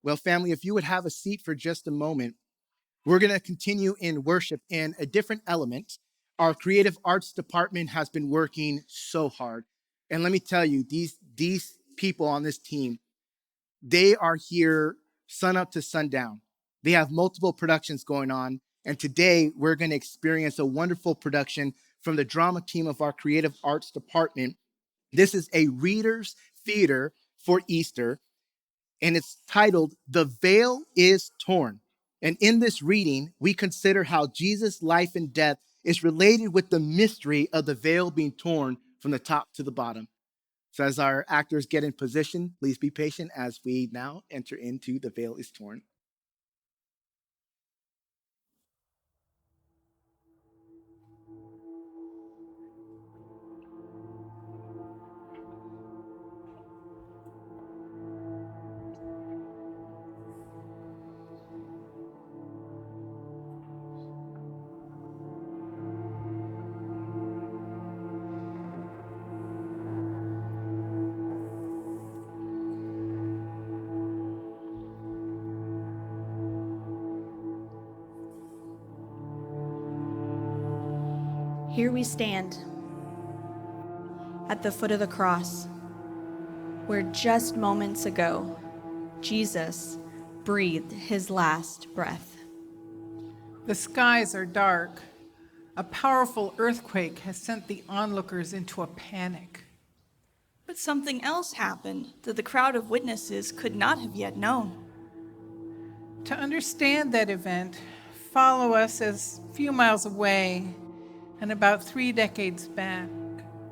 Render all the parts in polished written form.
Well, family, if you would have a seat for just a moment, we're going to continue in worship in a different element. Our creative arts department has been working so hard. And let me tell you, these people on this team, they are here sun up to sundown. They have multiple productions going on. And today we're going to experience a wonderful production from the drama team of our creative arts department. This is a reader's theater for Easter, and it's titled The Veil is Torn. And in this reading, we consider how Jesus' life and death is related with the mystery of the veil being torn from the top to the bottom. So as our actors get in position, please be patient as we now enter into The Veil is Torn. Here we stand at the foot of the cross, where just moments ago, Jesus breathed his last breath. The skies are dark. A powerful earthquake has sent the onlookers into a panic. But something else happened that the crowd of witnesses could not have yet known. To understand that event, follow us as few miles away and about 3 decades back,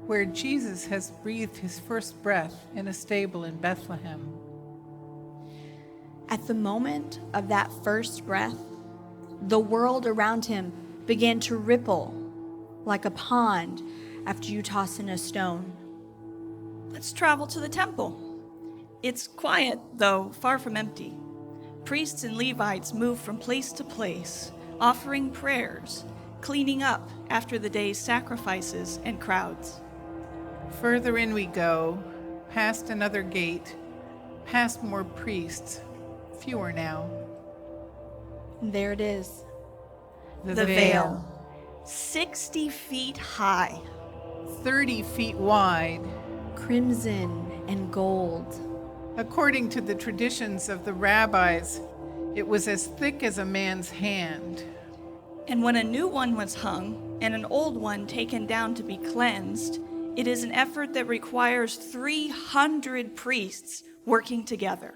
where Jesus has breathed his first breath in a stable in Bethlehem. At the moment of that first breath, the world around him began to ripple like a pond after you toss in a stone. Let's travel to the temple. It's quiet, though far from empty. Priests and Levites move from place to place, offering prayers, cleaning up after the day's sacrifices and crowds. Further in we go, past another gate, past more priests, fewer now. There it is. The veil, 60 feet high, 30 feet wide. Crimson and gold. According to the traditions of the rabbis, it was as thick as a man's hand. and when a new one was hung and an old one taken down to be cleansed, it is an effort that requires 300 priests working together.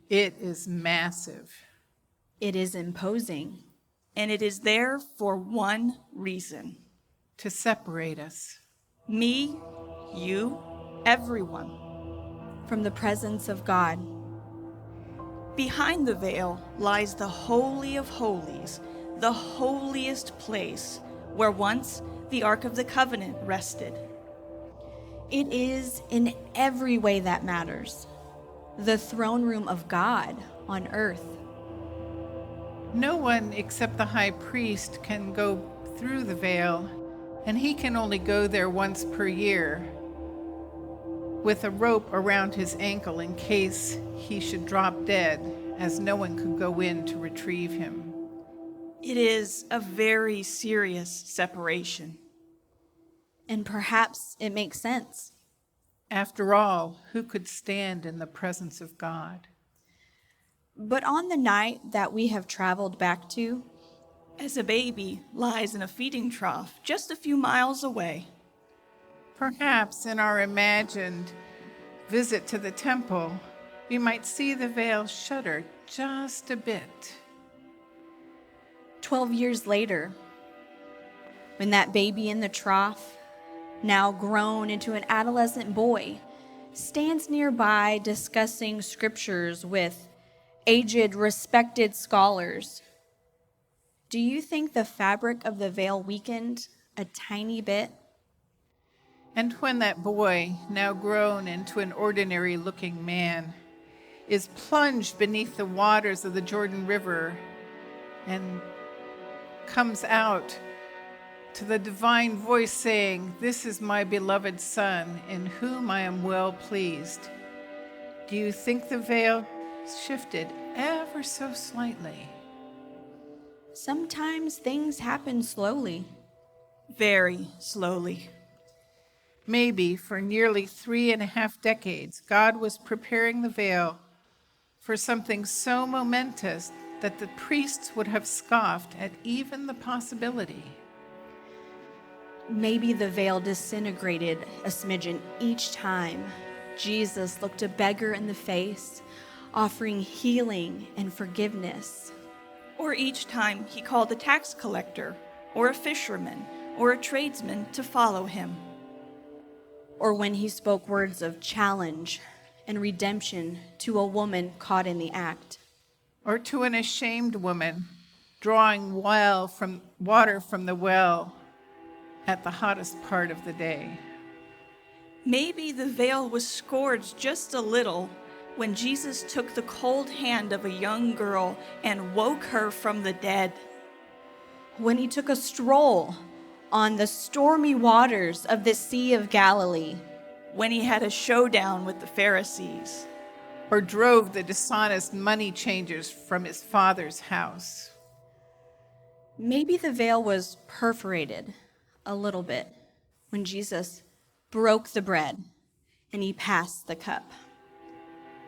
It is massive. It is imposing. And it is there for one reason. To separate us. Me, you, everyone. From the presence of God. Behind the veil lies the Holy of Holies, the holiest place where once the Ark of the Covenant rested. It is in every way that matters. The throne room of God on earth. No one except the high priest can go through the veil, and he can only go there once per year, with a rope around his ankle in case he should drop dead, as no one could go in to retrieve him. It is a very serious separation. And perhaps it makes sense. After all, who could stand in the presence of God? But on the night that we have traveled back to, as a baby lies in a feeding trough just a few miles away. Perhaps in our imagined visit to the temple, we might see the veil shudder just a bit. 12 years later, when that baby in the trough, now grown into an adolescent boy, stands nearby discussing scriptures with aged, respected scholars, do you think the fabric of the veil weakened a tiny bit? And when that boy, now grown into an ordinary-looking man, is plunged beneath the waters of the Jordan River and comes out to the divine voice saying, "This is my beloved Son, in whom I am well pleased," do you think the veil shifted ever so slightly. Sometimes things happen slowly. Very slowly. Maybe for nearly 3.5 decades, God was preparing the veil for something so momentous that the priests would have scoffed at even the possibility. Maybe the veil disintegrated a smidgen each time Jesus looked a beggar in the face, offering healing and forgiveness. Or each time he called a tax collector, or a fisherman, or a tradesman to follow him. Or when he spoke words of challenge and redemption to a woman caught in the act. Or to an ashamed woman drawing water from the well at the hottest part of the day. Maybe the veil was scourged just a little when Jesus took the cold hand of a young girl and woke her from the dead. When he took a stroll on the stormy waters of the Sea of Galilee. When he had a showdown with the Pharisees. Or drove the dishonest money changers from his father's house. Maybe the veil was perforated a little bit when Jesus broke the bread and he passed the cup.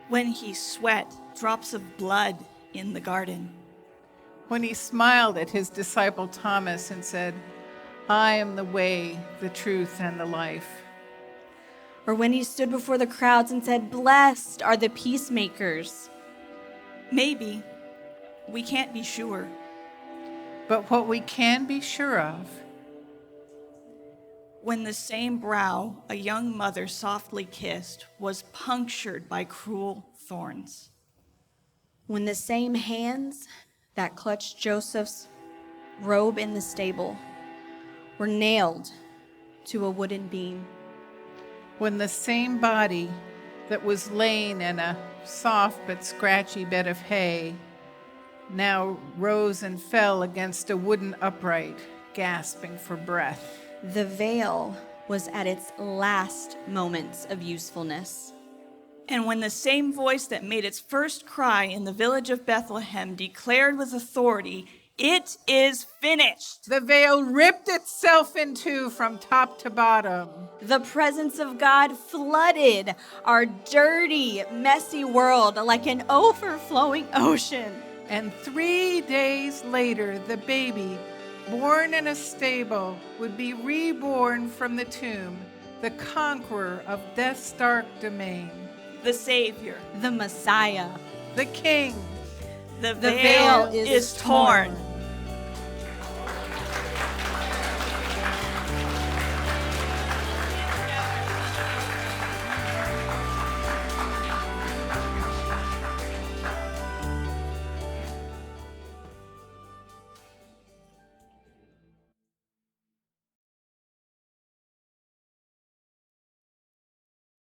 When he sweat drops of blood in the garden. When he smiled at his disciple Thomas and said, "I am the way, the truth, and the life." Or when he stood before the crowds and said, "Blessed are the peacemakers." Maybe. We can't be sure. But what we can be sure of, when the same brow a young mother softly kissed was punctured by cruel thorns. When the same hands that clutched Joseph's robe in the stable were nailed to a wooden beam. when the same body that was laying in a soft but scratchy bed of hay now rose and fell against a wooden upright, gasping for breath. The veil was at its last moments of usefulness. And when the same voice that made its first cry in the village of Bethlehem declared with authority, "It is finished," The veil ripped itself in two from top to bottom. The presence of God flooded our dirty, messy world like an overflowing ocean. And 3 days later, the baby, born in a stable, would be reborn from the tomb, the conqueror of death's dark domain, the Savior, The Messiah. the King. the The veil veil is torn.